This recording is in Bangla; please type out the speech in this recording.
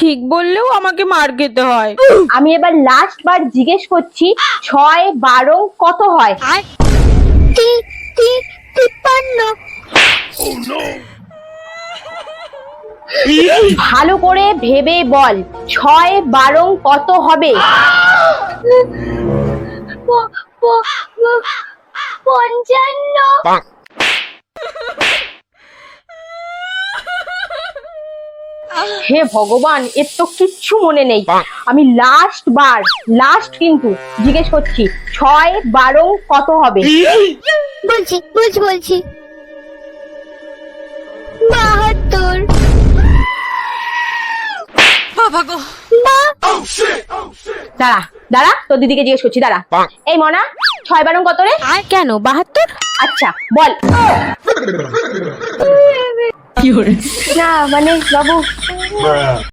ঠিক বললেও আমাকে মার খেতে হয়। আমি এবার লাস্ট বার জিজ্ঞেস করছি, 6 12 কত হয়? 53। ভালো করে ভেবে বল, 6 12 কত হবে? 55। হে ভগবান, এর তো কিচ্ছু মনে নেই। আমি লাস্ট কিন্তু জিজ্ঞেস করছি, 6 12 কত হবে? বলছি 72। বাবা গো। দাঁড়া তোর দিদিকে জিজ্ঞেস করছি, দাঁড়া। এই মনা, 6 12 কত রে? কেন 72? আচ্ছা বল। না মানে বাবু